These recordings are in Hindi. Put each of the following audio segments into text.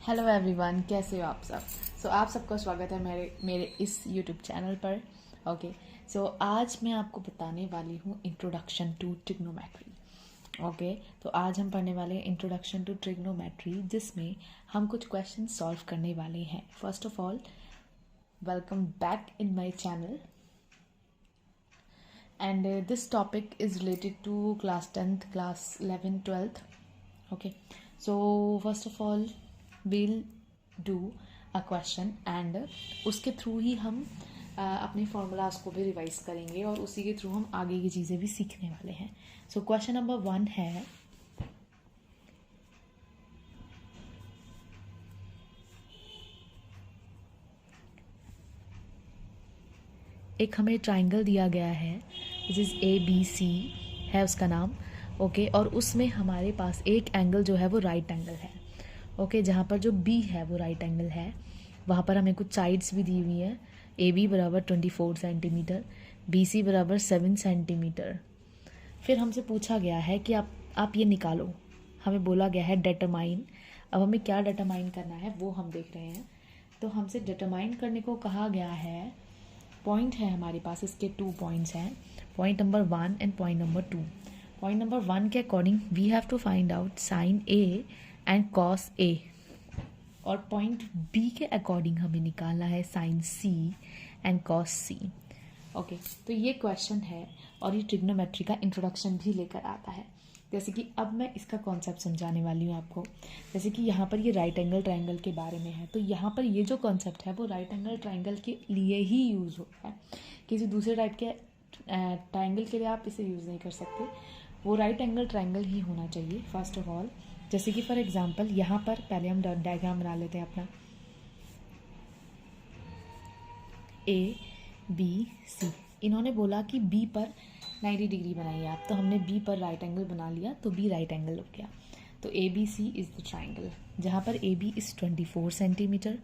हेलो एवरीवन, कैसे हो आप सब। आप सबका स्वागत है मेरे इस यूट्यूब चैनल पर। ओके, आज मैं आपको बताने वाली हूँ इंट्रोडक्शन टू ट्रिग्नोमेट्री। ओके, तो आज हम पढ़ने वाले हैं इंट्रोडक्शन टू ट्रिग्नोमेट्री, जिसमें हम कुछ क्वेश्चन सॉल्व करने वाले हैं। First of all, welcome back in my channel and this topic is related to class 10th, class 11th, 12th. Okay, so first of all we'll do a question and उसके थ्रू ही हम अपने फॉर्मूलाज को भी रिवाइज करेंगे और उसी के थ्रू हम आगे की चीज़ें भी सीखने वाले हैं। सो क्वेश्चन नंबर 1 है, एक हमें ट्राइंगल दिया गया है विच इज़ ABC है उसका नाम। ओके, और उसमें हमारे पास एक एंगल जो है वो राइट एंगल है। ओके, जहाँ पर जो B है वो राइट एंगल है, वहाँ पर हमें कुछ साइड्स भी दी हुई हैं। AB बराबर 24 सेंटीमीटर, BC बराबर 7 सेंटीमीटर। फिर हमसे पूछा गया है कि आप ये निकालो, हमें बोला गया है डिटरमाइन। अब हमें क्या डिटरमाइन करना है वो हम देख रहे हैं। तो हमसे डिटरमाइन करने को कहा गया है, पॉइंट है हमारे पास, इसके 2 पॉइंट्स हैं, point number 1 and point number 2। Point number 1 के according we have to find out sine A and cos A, और पॉइंट B के अकॉर्डिंग हमें निकालना है sine C and cos C। Okay, तो ये क्वेश्चन है और ये ट्रिग्नोमेट्री का इंट्रोडक्शन भी लेकर आता है। जैसे कि अब मैं इसका कॉन्सेप्ट समझाने वाली हूँ आपको। जैसे कि यहाँ पर ये राइट एंगल ट्रायंगल के बारे में है, तो यहाँ पर ये जो कॉन्सेप्ट है वो राइट एंगल ट्रायंगल के लिए ही यूज़ होता है। किसी दूसरे टाइप के ट्रायंगल के लिए आप इसे यूज़ नहीं कर सकते, वो राइट एंगल ट्रायंगल ही होना चाहिए फर्स्ट ऑफ ऑल। जैसे कि फॉर एग्जांपल यहाँ पर पहले हम डायग्राम बना लेते हैं अपना ABC। इन्होंने बोला कि B पर 90 डिग्री बनाइए आप, तो हमने B पर राइट एंगल बना लिया, तो B राइट एंगल हो गया। तो ABC इज़ द ट्राइंगल, जहाँ पर AB is 24 centimetre,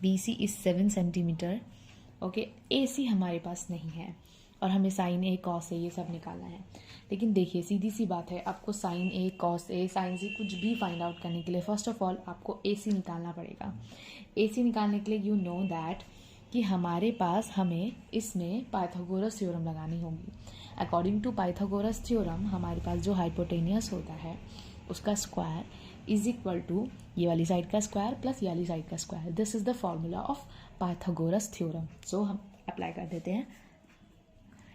BC is 7 centimetre. Okay, AC हमारे पास नहीं है और हमें साइन A कॉस A ये सब निकालना है। लेकिन देखिए, सीधी सी बात है, आपको sine A cos A sine C कुछ भी फाइंड आउट करने के लिए फर्स्ट ऑफ ऑल आपको AC निकालना पड़ेगा। AC निकालने के लिए यू नो दैट कि हमारे पास हमें इसमें पाइथागोरस थ्योरम लगानी होगी। अकॉर्डिंग टू पाइथागोरस थ्योरम हमारे पास जो हाइपोटेनियस होता है उसका स्क्वायर इज इक्वल टू ये वाली साइड का स्क्वायर प्लस ये वाली साइड का square. This is the formula of Pythagoras theorem. So हम अप्लाई कर देते हैं।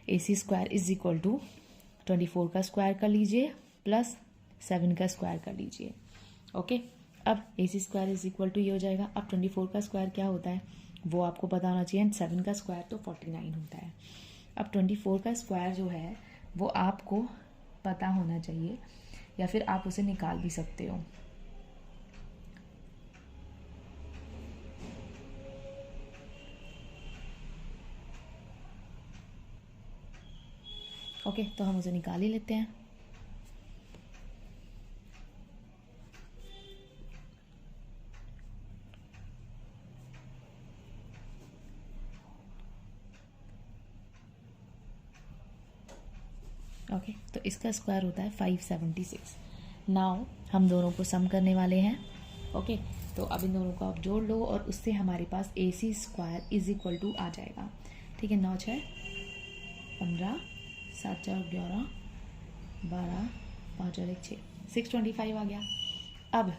AC square is equal to 24 का स्क्वायर कर लीजिए प्लस 7 का स्क्वायर कर लीजिए। ओके, अब AC square is equal to ये हो जाएगा। अब 24 का स्क्वायर क्या होता है वो आपको पता होना चाहिए, एंड 7 का स्क्वायर तो 49 होता है। अब 24 का स्क्वायर जो है वो आपको पता होना चाहिए, या फिर आप उसे निकाल भी सकते हो। ओके, तो हम उसे निकाल ही लेते हैं। ओके, तो इसका स्क्वायर होता है 576। नाउ हम दोनों को सम करने वाले हैं। ओके, तो अब इन दोनों को आप जोड़ लो और उससे हमारे पास AC square is equal to आ जाएगा। ठीक है, 9 6 15 7 4 11 12 5 और 1 6 625 आ गया। अब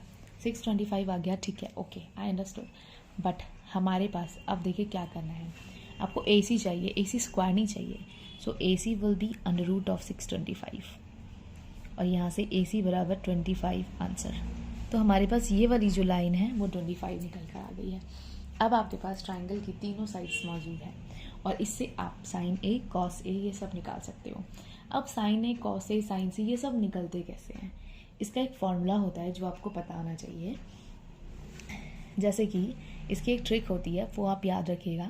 625 आ गया, ठीक है, ओके, आई अंडरस्टूड। बट हमारे पास अब देखिए क्या करना है, आपको AC चाहिए, AC स्क्वायर नहीं चाहिए। So AC will be under root of 625 और यहाँ से AC बराबर 25 आंसर। तो हमारे पास ये वाली जो लाइन है वो 25 निकल कर आ गई है। अब आपके पास ट्राइंगल की तीनों साइड्स मौजूद हैं और इससे आप साइन A कॉस A ये सब निकाल सकते हो। अब sine A cos A sine C ये सब निकलते कैसे हैं, इसका एक फॉर्मूला होता है जो आपको पता होना चाहिए। जैसे कि इसकी एक ट्रिक होती है, वो आप याद रखिएगा।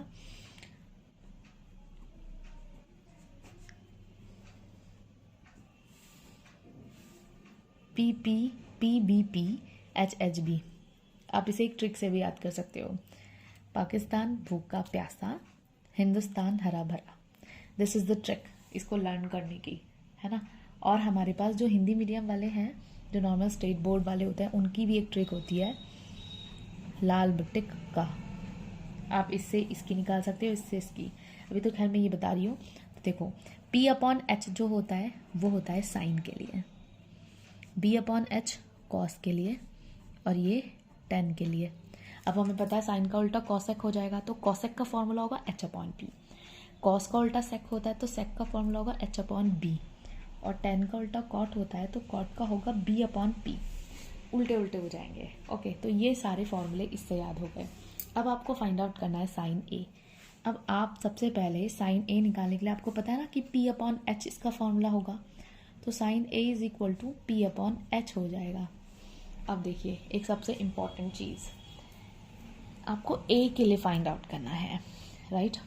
PP PBP HHB, आप इसे एक ट्रिक से भी याद कर सकते हो। पाकिस्तान भूखा प्यासा, हिंदुस्तान हरा भरा। दिस इज़ द ट्रिक इसको लर्न करने की, है ना। और हमारे पास जो हिंदी मीडियम वाले हैं, जो नॉर्मल स्टेट बोर्ड वाले होते हैं, उनकी भी एक ट्रिक होती है लाल बट्टिक का। आप इससे इसकी निकाल सकते हो, इससे इसकी। अभी तो खैर मैं ये बता रही हूँ। तो देखो P/H जो होता है वो होता है साइन के लिए, B/H कॉस के लिए, और ये tan के लिए। अब हमें पता है साइन का उल्टा कॉसेक हो जाएगा, तो कॉसेक का फॉर्मूला होगा H/P। कॉस का उल्टा सेक होता है तो सेक का फॉर्मूला होगा H/B, और tan का उल्टा कॉट होता है तो कॉट का होगा B/P। उल्टे उल्टे हो जाएंगे। ओके, तो ये सारे फॉर्मूले इससे याद हो गए। अब आपको फाइंड आउट करना है साइन ए। अब आप सबसे पहले साइन ए निकालने के लिए आपको पता है ना कि P/H इसका फॉर्मूला होगा, तो sine A is equal to P/H हो जाएगा। अब देखिए एक सबसे इम्पॉर्टेंट चीज़ आपको ए के लिए फाइंड आउट करना है, राइट।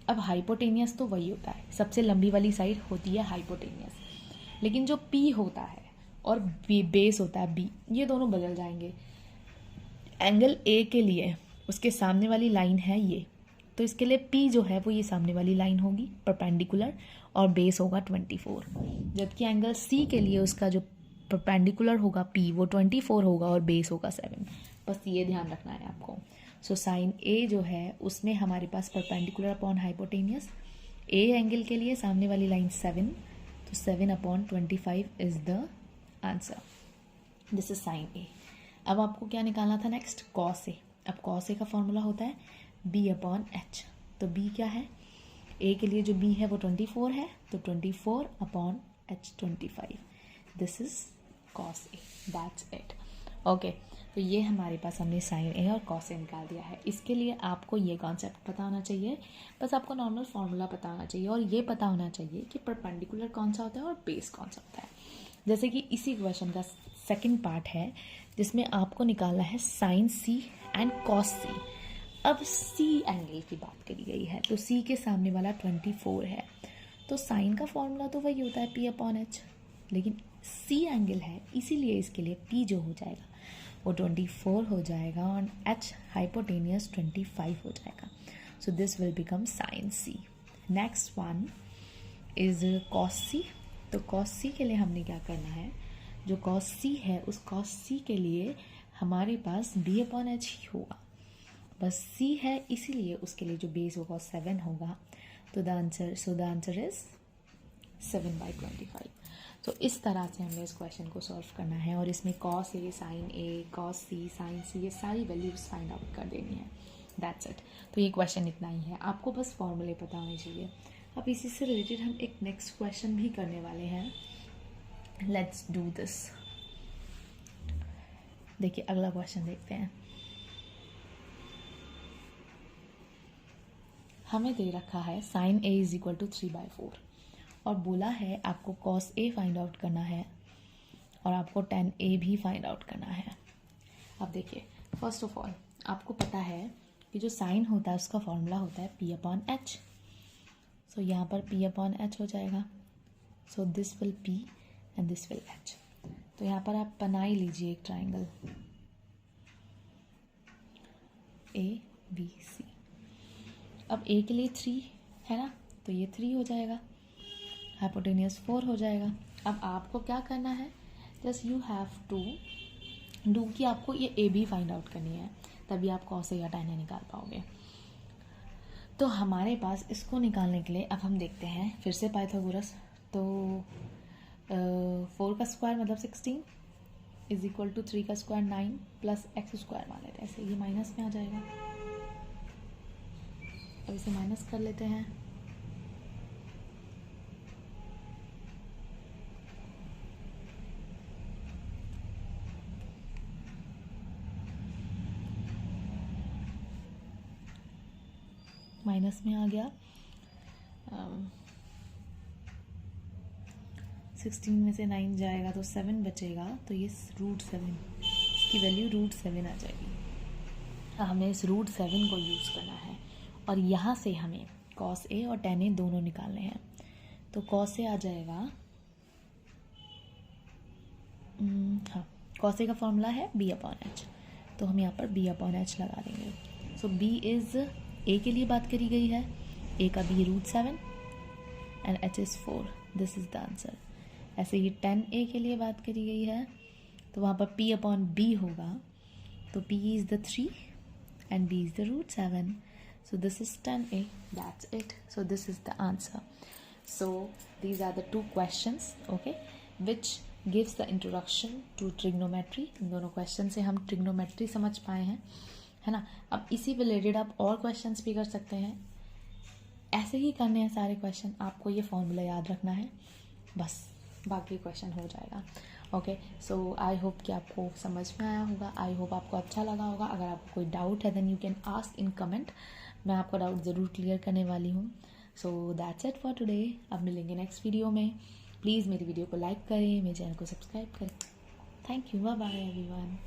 अब हाइपोटेनियस तो वही होता है, सबसे लंबी वाली साइड होती है हाइपोटेनियस, लेकिन जो पी होता है और बेस होता है बी, ये दोनों बदल जाएंगे। एंगल ए के लिए उसके सामने वाली लाइन है ये, तो इसके लिए पी जो है वो ये सामने वाली लाइन होगी परपेंडिकुलर, और बेस होगा 24। जबकि एंगल सी के लिए उसका जो परपेंडिकुलर होगा पी वो 24 होगा और बेस होगा 7। बस ये ध्यान रखना है आपको। सो साइन ए जो है उसमें हमारे पास perpendicular upon hypotenuse, a angle के लिए सामने वाली लाइन 7, तो 7/25 is the answer. This is sine a. अब आपको क्या निकालना था नेक्स्ट, कॉस ए। अब कॉस ए का फॉर्मूला होता है B/H। तो B क्या है, ए के लिए जो B है वो 24 है, तो 24/H 25। This is cos A, that's it. Okay, तो ये हमारे पास हमने साइन ए और कॉस ए निकाल दिया है। इसके लिए आपको ये कॉन्सेप्ट पता होना चाहिए, बस आपको नॉर्मल फार्मूला पता होना चाहिए, और ये पता होना चाहिए कि परपेंडिकुलर कौन सा होता है और बेस कौन सा होता है। जैसे कि इसी क्वेश्चन का सेकंड पार्ट है जिसमें आपको निकालना है साइन सी एंड कॉस सी। अब सी एंगल की बात करी गई है, तो सी के सामने वाला 24 है, तो साइन का फॉर्मूला तो वही होता है P/H, लेकिन सी एंगल है इसीलिए इसके लिए P जो हो जाएगा वो 24 हो जाएगा और H हाइपोटेनियस 25 हो जाएगा। So this will become sine c. Next one is cos c. तो कॉस सी के लिए हमने क्या करना है, जो कॉस सी है उस कॉस सी के लिए हमारे पास B/H ही होगा, बस सी है इसीलिए उसके लिए जो बेस होगा 7 होगा। तो द आंसर इज 7/25। तो इस तरह से हमें इस क्वेश्चन को सॉल्व करना है, और इसमें cos A, sign A, cos C, sign सी, ये सारी वैल्यूज फाइंड आउट कर देनी है। That's it. तो ये क्वेश्चन इतना ही है, आपको बस फॉर्मूले पता होने चाहिए। अब इसी से रिलेटेड हम एक नेक्स्ट क्वेश्चन भी करने वाले हैं। Let's do this. देखिए अगला क्वेश्चन देखते हैं। हमें दे रखा है sine A is equal to 3/4, और बोला है आपको कॉस ए फाइंड आउट करना है और आपको tan ए भी फाइंड आउट करना है। अब देखिए फर्स्ट ऑफ ऑल आपको पता है कि जो साइन होता है उसका फॉर्मूला होता है P/H। सो यहाँ पर P/H हो जाएगा, so this will P and this will H। तो यहाँ पर आप बना ही लीजिए एक ट्राइंगल ABC। अब ए के लिए 3 है ना, तो ये 3 हो जाएगा, हाइपोटेनियस 4 हो जाएगा। अब आपको क्या करना है, just you have to do कि आपको ये ए भी फाइंड आउट करनी है, तभी आप कॉस ए या tan ए निकाल पाओगे। तो हमारे पास इसको निकालने के लिए अब हम देखते हैं फिर से पाइथागोरस। तो 4 का स्क्वायर मतलब 16 इज इक्वल टू 3 का स्क्वायर 9 प्लस x स्क्वायर मान लेते हैं, ऐसे ये माइनस में आ जाएगा। अब इसे माइनस कर लेते हैं, माइनस में आ गया। 16 में से 9 जाएगा तो 7 बचेगा, तो ये √7, इसकी वैल्यू √7 आ जाएगी। हमें इस √7 को यूज़ करना है, और यहाँ से हमें कॉस ए और tan ए दोनों निकालने हैं। तो कॉस ए आ जाएगा, हाँ कॉस ए का फॉर्मूला है B/H, तो हम यहाँ पर B/H लगा देंगे। सो B इज़ ए के लिए बात करी गई है, ए का B √7 and H is 4, this is the answer. ऐसे ही tan ए के लिए बात करी गई है, तो वहाँ पर P/B होगा, तो P is the 3 and H is 4, this is the answer. and B is the root 7. So this is 10A. That's it. So this is the answer. So these are the two questions, okay, which gives the introduction to trigonometry. इन दोनों क्वेश्चन से हम ट्रिग्नोमेट्री समझ पाए हैं, है ना। अब इसी रिलेटेड आप और क्वेश्चंस भी कर सकते हैं, ऐसे ही करने हैं सारे क्वेश्चन। आपको ये फॉर्मूला याद रखना है, बस बाकी क्वेश्चन हो जाएगा। ओके, सो आई होप कि आपको समझ में आया होगा, आई होप आपको अच्छा लगा होगा। अगर आपको कोई डाउट है then you can ask in comment, मैं आपका डाउट ज़रूर क्लियर करने वाली हूँ। So that's it for today. अब मिलेंगे नेक्स्ट वीडियो में। प्लीज़ मेरी वीडियो को लाइक करें, मेरे चैनल को सब्सक्राइब करें। Thank you, bye bye everyone.